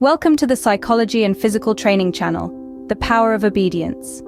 Welcome to the Psychology and Physical Training channel, The Power of Obedience.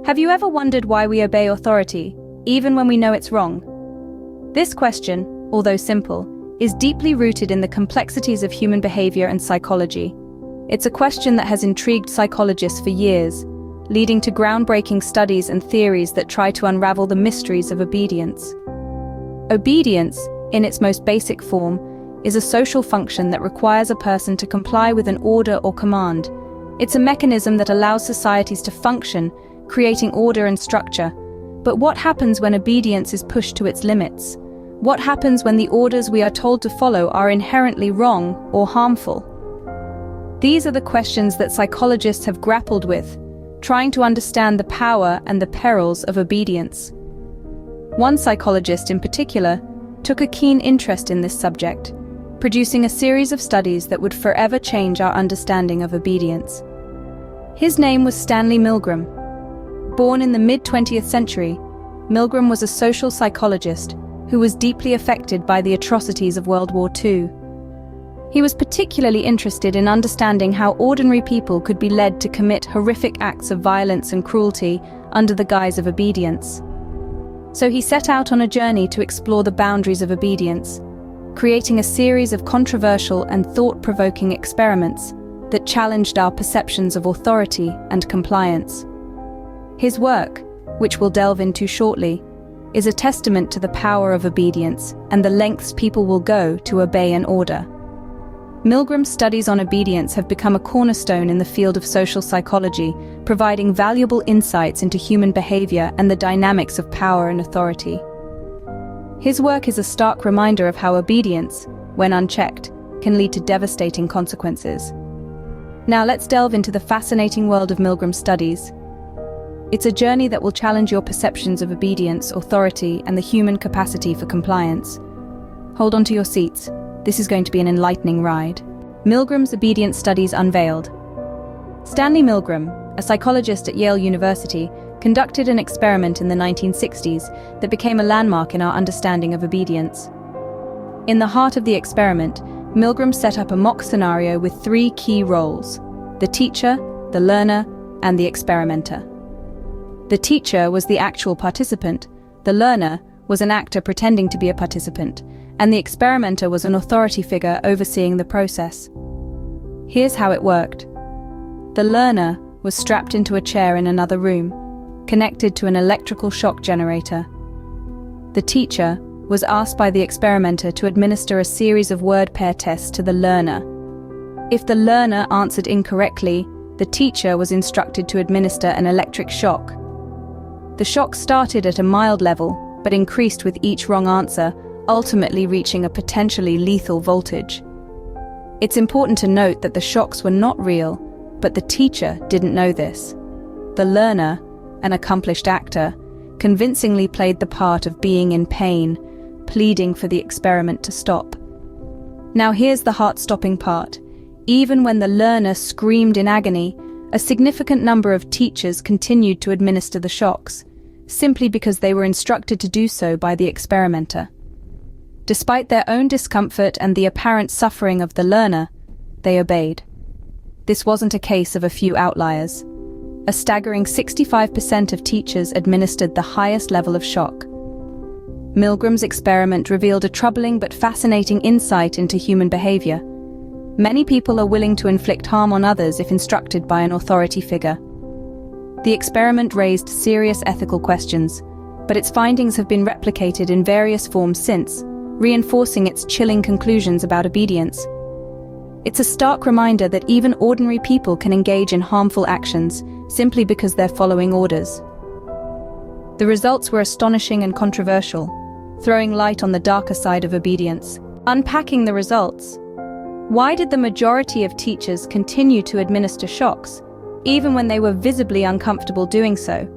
Have you ever wondered why we obey authority, even when we know it's wrong? This question, although simple, is deeply rooted in the complexities of human behavior and psychology. It's a question that has intrigued psychologists for years, leading to groundbreaking studies and theories that try to unravel the mysteries of obedience. Obedience, in its most basic form, is a social function that requires a person to comply with an order or command. It's a mechanism that allows societies to function, creating order and structure. But what happens when obedience is pushed to its limits? What happens when the orders we are told to follow are inherently wrong or harmful? These are the questions that psychologists have grappled with, trying to understand the power and the perils of obedience. One psychologist in particular took a keen interest in this subject, producing a series of studies that would forever change our understanding of obedience. His name was Stanley Milgram. Born in the mid-20th century, Milgram was a social psychologist who was deeply affected by the atrocities of World War II. He was particularly interested in understanding how ordinary people could be led to commit horrific acts of violence and cruelty under the guise of obedience. So he set out on a journey to explore the boundaries of obedience, creating a series of controversial and thought-provoking experiments that challenged our perceptions of authority and compliance. His work, which we'll delve into shortly, is a testament to the power of obedience and the lengths people will go to obey an order. Milgram's studies on obedience have become a cornerstone in the field of social psychology, providing valuable insights into human behavior and the dynamics of power and authority. His work is a stark reminder of how obedience, when unchecked, can lead to devastating consequences. Now let's delve into the fascinating world of Milgram's studies. It's a journey that will challenge your perceptions of obedience, authority, and the human capacity for compliance. Hold on to your seats. This is going to be an enlightening ride. Milgram's Obedience Studies Unveiled. Stanley Milgram, a psychologist at Yale University, conducted an experiment in the 1960s that became a landmark in our understanding of obedience. In the heart of the experiment, Milgram set up a mock scenario with three key roles: the teacher, the learner, and the experimenter. The teacher was the actual participant, the learner was an actor pretending to be a participant, and the experimenter was an authority figure overseeing the process. Here's how it worked. The learner was strapped into a chair in another room, connected to an electrical shock generator. The teacher was asked by the experimenter to administer a series of word pair tests to the learner. If the learner answered incorrectly, the teacher was instructed to administer an electric shock. The shock started at a mild level, but increased with each wrong answer, ultimately reaching a potentially lethal voltage. It's important to note that the shocks were not real, but the teacher didn't know this. The learner, an accomplished actor, convincingly played the part of being in pain, pleading for the experiment to stop. Now here's the heart-stopping part. Even when the learner screamed in agony, a significant number of teachers continued to administer the shocks, simply because they were instructed to do so by the experimenter. Despite their own discomfort and the apparent suffering of the learner, they obeyed. This wasn't a case of a few outliers. A staggering 65% of teachers administered the highest level of shock. Milgram's experiment revealed a troubling but fascinating insight into human behavior. Many people are willing to inflict harm on others if instructed by an authority figure. The experiment raised serious ethical questions, but its findings have been replicated in various forms since, reinforcing its chilling conclusions about obedience. It's a stark reminder that even ordinary people can engage in harmful actions simply because they're following orders. The results were astonishing and controversial, throwing light on the darker side of obedience. Unpacking the results. Why did the majority of teachers continue to administer shocks, even when they were visibly uncomfortable doing so?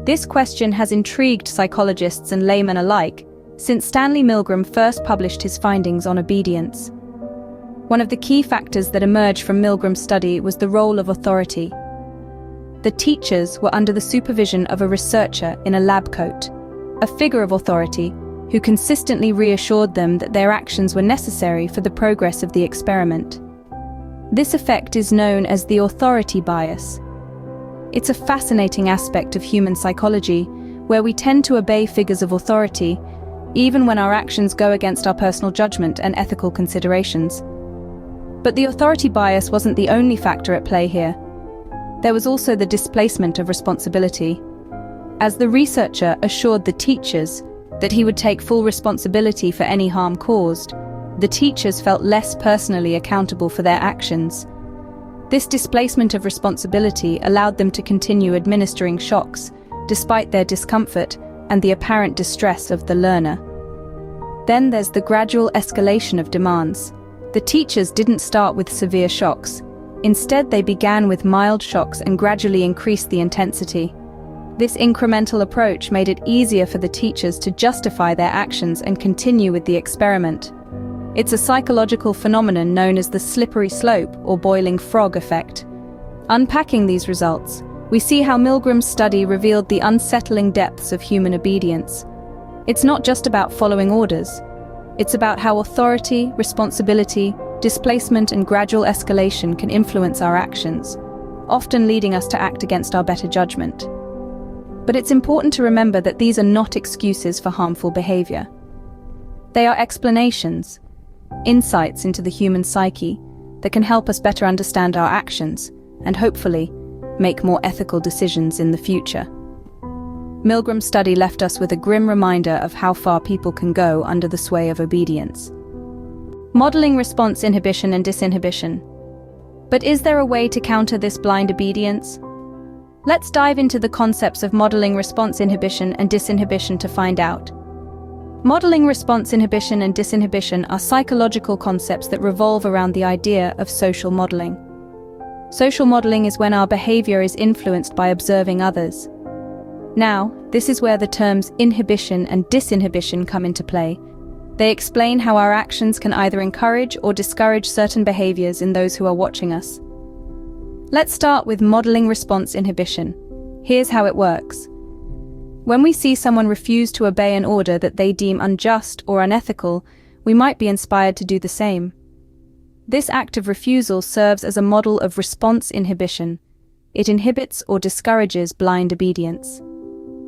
This question has intrigued psychologists and laymen alike since Stanley Milgram first published his findings on obedience. One of the key factors that emerged from Milgram's study was the role of authority. The teachers were under the supervision of a researcher in a lab coat, a figure of authority who consistently reassured them that their actions were necessary for the progress of the experiment. This effect is known as the authority bias. It's a fascinating aspect of human psychology, where we tend to obey figures of authority, even when our actions go against our personal judgment and ethical considerations. But the authority bias wasn't the only factor at play here. There was also the displacement of responsibility. As the researcher assured the teachers that he would take full responsibility for any harm caused, the teachers felt less personally accountable for their actions. This displacement of responsibility allowed them to continue administering shocks, despite their discomfort and the apparent distress of the learner. Then there's the gradual escalation of demands. The teachers didn't start with severe shocks. Instead, they began with mild shocks and gradually increased the intensity. This incremental approach made it easier for the teachers to justify their actions and continue with the experiment. It's a psychological phenomenon known as the slippery slope or boiling frog effect. Unpacking these results, we see how Milgrams' study revealed the unsettling depths of human obedience. It's not just about following orders. It's about how authority, responsibility, displacement, and gradual escalation can influence our actions, often leading us to act against our better judgment. But it's important to remember that these are not excuses for harmful behavior. They are explanations, insights into the human psyche that can help us better understand our actions and hopefully make more ethical decisions in the future. Milgrams' study left us with a grim reminder of how far people can go under the sway of obedience. Modeling response inhibition and disinhibition. But is there a way to counter this blind obedience? Let's dive into the concepts of modeling response inhibition and disinhibition to find out. Modeling response inhibition and disinhibition are psychological concepts that revolve around the idea of social modeling. Social modeling is when our behavior is influenced by observing others. Now, this is where the terms inhibition and disinhibition come into play. They explain how our actions can either encourage or discourage certain behaviors in those who are watching us. Let's start with modeling response inhibition. Here's how it works. When we see someone refuse to obey an order that they deem unjust or unethical, we might be inspired to do the same. This act of refusal serves as a model of response inhibition. It inhibits or discourages blind obedience.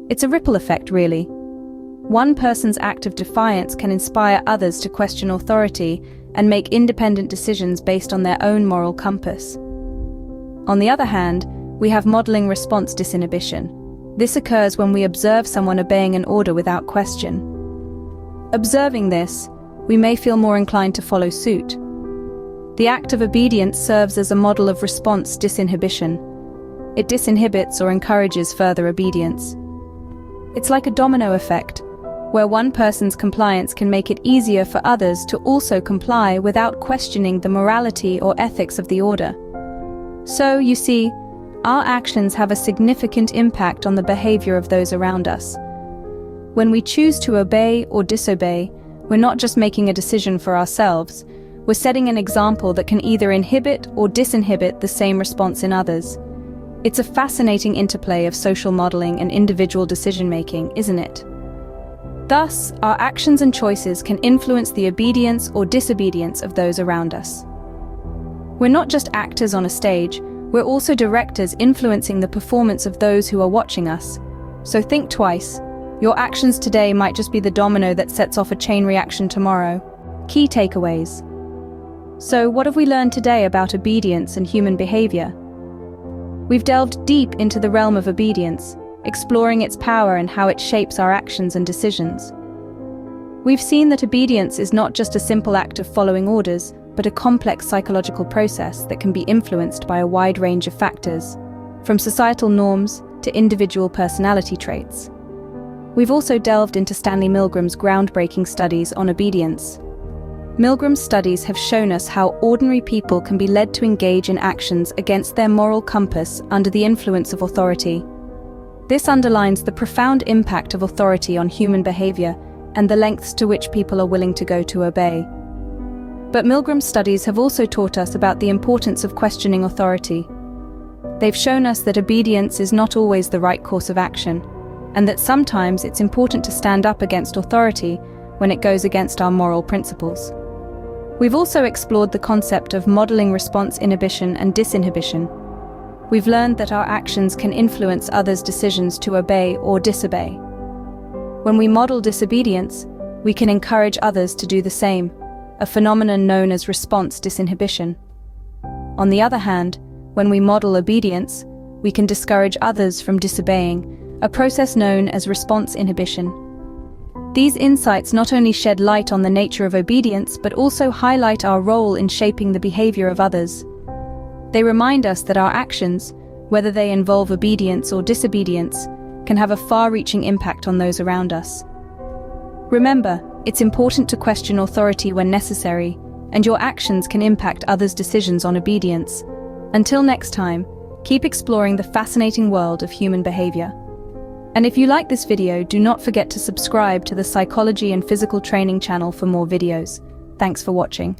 It's a ripple effect, really. One person's act of defiance can inspire others to question authority and make independent decisions based on their own moral compass. On the other hand, we have modeling response disinhibition. This occurs when we observe someone obeying an order without question. Observing this, we may feel more inclined to follow suit. The act of obedience serves as a model of response disinhibition. It disinhibits or encourages further obedience. It's like a domino effect, where one person's compliance can make it easier for others to also comply without questioning the morality or ethics of the order. So, you see, our actions have a significant impact on the behavior of those around us. When we choose to obey or disobey, we're not just making a decision for ourselves, we're setting an example that can either inhibit or disinhibit the same response in others. It's a fascinating interplay of social modeling and individual decision-making, isn't it? Thus, our actions and choices can influence the obedience or disobedience of those around us. We're not just actors on a stage, we're also directors influencing the performance of those who are watching us. So think twice. Your actions today might just be the domino that sets off a chain reaction tomorrow. Key takeaways. So, what have we learned today about obedience and human behavior? We've delved deep into the realm of obedience, exploring its power and how it shapes our actions and decisions. We've seen that obedience is not just a simple act of following orders, but a complex psychological process that can be influenced by a wide range of factors, from societal norms to individual personality traits. We've also delved into Stanley Milgrams' groundbreaking studies on obedience. Milgrams' studies have shown us how ordinary people can be led to engage in actions against their moral compass under the influence of authority. This underlines the profound impact of authority on human behavior and the lengths to which people are willing to go to obey. But Milgrams' studies have also taught us about the importance of questioning authority. They've shown us that obedience is not always the right course of action, and that sometimes it's important to stand up against authority when it goes against our moral principles. We've also explored the concept of modeling response inhibition and disinhibition. We've learned that our actions can influence others' decisions to obey or disobey. When we model disobedience, we can encourage others to do the same, a phenomenon known as response disinhibition. On the other hand, when we model obedience, we can discourage others from disobeying, a process known as response inhibition. These insights not only shed light on the nature of obedience, but also highlight our role in shaping the behavior of others. They remind us that our actions, whether they involve obedience or disobedience, can have a far-reaching impact on those around us. Remember, it's important to question authority when necessary, and your actions can impact others' decisions on obedience. Until next time, keep exploring the fascinating world of human behavior. And if you like this video, do not forget to subscribe to the Psychology and Physical Training channel for more videos. Thanks for watching.